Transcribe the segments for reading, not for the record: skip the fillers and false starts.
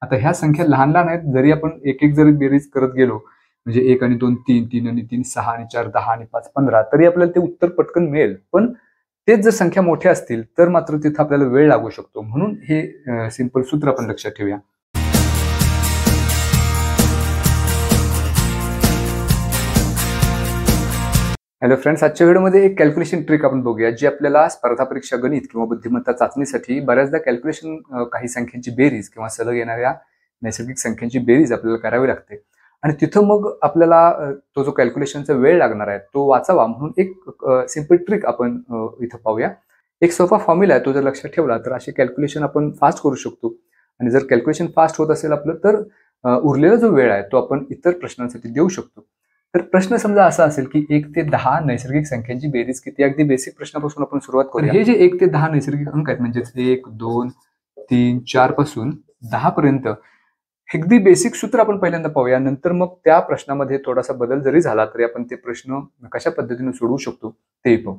आता ह्या संख्या लहान लहान आहेत, जरी आपण एक एक जरी बेरीज करत गेलो, म्हणजे 1 आणि 2 3, 3 आणि 3 6 आणि 4 10 आणि 5 15, तरी आपल्याला ते उत्तर पटकन मिळेल. पण तेच जर संख्या मोठ्या असतील तर मात्र तिथं आपल्याला वेळ लागू शकतो. म्हणून हे सिंपल सूत्र आपण लक्षात ठेवूया. हॅलो फ्रेंड्स, आजच्या व्हिडिओमध्ये एक कॅल्क्युलेशन ट्रिक आपण बघूया, जी आपल्याला स्पर्धा परीक्षा गणित किंवा बुद्धिमत्ता चाचणीसाठी बऱ्याचदा कॅल्क्युलेशन काही संख्यांची बेरीज किंवा सलग येणाऱ्या नैसर्गिक संख्यांची बेरीज आपल्याला करावी लागते. आणि तिथं मग आपल्याला तो जो कॅल्क्युलेशनचा वेळ लागणार आहे तो वाचावा, म्हणून एक सिंपल ट्रिक आपण इथं पाहूया. एक सोपा फॉर्म्युला आहे, तो जर लक्षात ठेवला तर असे कॅल्क्युलेशन आपण फास्ट करू शकतो. आणि जर कॅल्क्युलेशन फास्ट होत असेल आपलं, तर उरलेला जो वेळ आहे तो आपण इतर प्रश्नांसाठी देऊ शकतो. तर प्रश्न समजा असा असेल की 1 ते 10 नैसर्गिक संख्यांची बेरीज किती. अगदी बेसिक प्रश्नापासून आपण सुरुवात करूया. हे जे 1 ते 10 नैसर्गिक अंक आहेत, म्हणजे 1 2 3 4 पासून 10 पर्यंत अगदी बेसिक सूत्र आपण पहिल्यांदा पाहूया. नंतर मग त्या प्रश्नामध्ये थोडासा बदल जरी झाला तरी आपण ते प्रश्न कशा पद्धतीने सोडवू शकतो ते पाहू.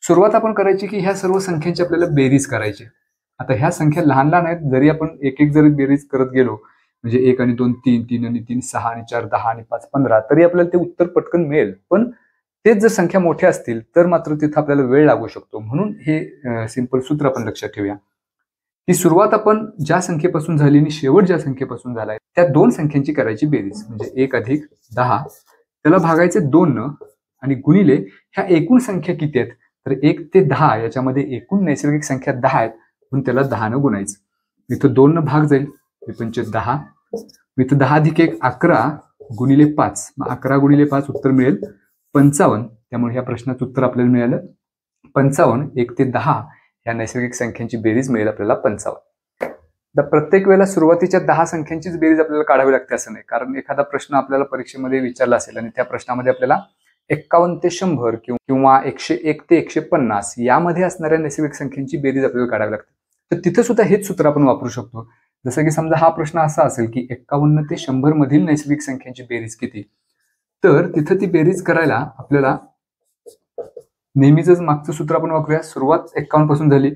सुरुवात आपण करायची की ह्या सर्व संख्यांची आपल्याला बेरीज करायची. आता ह्या संख्या लहान लहान आहेत, जरी आपण एक एक जरी बेरीज करत गेलो, म्हणजे 1 आणि 2 3, 3 आणि 3 6 आणि 4 10 आणि 5 15, तरी आपल्याला ते उत्तर पटकन मिळेल. पण तेच जर संख्या मोठ्या असतील तर मात्र तिथं आपल्याला वेळ लागू शकतो. म्हणून हे सिंपल सूत्र आपण लक्षात ठेवूया की सुरुवात आपण ज्या संख्येपासून झाली आणि शेवट ज्या संख्येपासून झालाय त्या दोन संख्यांची करायची बेरीज. म्हणजे 1 अधिक 10 त्याला भागायचे 2 न, आणि गुणिले ह्या एकूण संख्या किती आहेत, तर 1 ते 10 याच्यामध्ये एकूण नैसर्गिक संख्या 10 आहेत, म्हणून त्याला 10 न गुणायचं. इथं 2 न भाग जाईल, 5 10. इथं 10 अधिक 1 11 गुणिले 5, मग 11 गुणिले 5 उत्तर मिळेल 55. त्यामुळे ह्या प्रश्नाचं उत्तर आपल्याला मिळालं 55. 1 ते 10 या नैसर्गिक संख्यांची बेरीज मिळेल आपल्याला 55. तर प्रत्येक वेळेला सुरुवातीच्या 10 संख्यांचीच बेरीज आपल्याला काढावी लागते असं नाही, कारण एखादा प्रश्न आपल्याला परीक्षेमध्ये विचारला असेल आणि त्या प्रश्नामध्ये आपल्याला 51 ते 100 किंवा 101 ते 150 यामध्ये असणाऱ्या नैसर्गिक संख्यांची बेरीज आपल्याला काढावी लागते. तर तिथं सुद्धा हेच सूत्र आपण वापरू शकतो. जसं की समजा हा प्रश्न असा असेल की 51 ते 100 मधील नैसर्गिक संख्यांची बेरीज किती, तर तिथं ती बेरीज करायला आपल्याला नेहमीच मागचं सूत्र आपण वापरूया. सुरुवात 51 पासून झाली,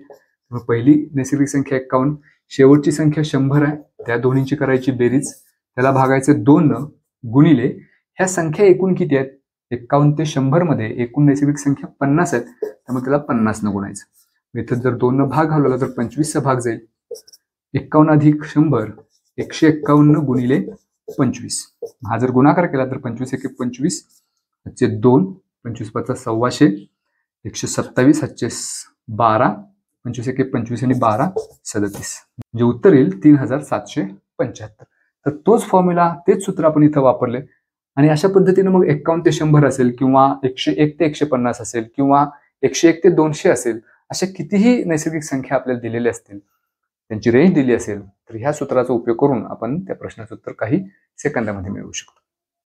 पहिली नैसर्गिक संख्या 51, शेवटची संख्या 100 आहे, त्या दोन्हींची करायची बेरीज, त्याला भागायचे 2 न, गुणिले ह्या संख्या एकूण किती आहेत, 51 ते 100 मध्ये एकूण नैसर्गिक संख्या 50 आहेत, त्यामुळे त्याला 50 न गुणायचं. इथं जर 2 न भाग घालवला तर 25 चा भाग जाईल. 51 अधिक 100 151 गुणिले 25. हा जर गुणाकार केला तर 25 1 25, 2 25 5 127, 127 12, 25 1 25 आणि 12 37, म्हणजे उत्तर येईल 3775. तर तोच फॉर्म्युला, तेच सूत्र आपण इथं वापरले. आणि अशा पद्धतीने मग 51 ते 100 असेल, किंवा 101 ते 150 असेल, किंवा 101 ते 200 असेल, अशा कितीही नैसर्गिक संख्या आपल्याला दिलेल्या असतील, त्यांची रेंज दिली असेल, तर ह्या सूत्राचा उपयोग करून आपण त्या प्रश्नाचं उत्तर काही सेकंदामध्ये मिळवू शकतो.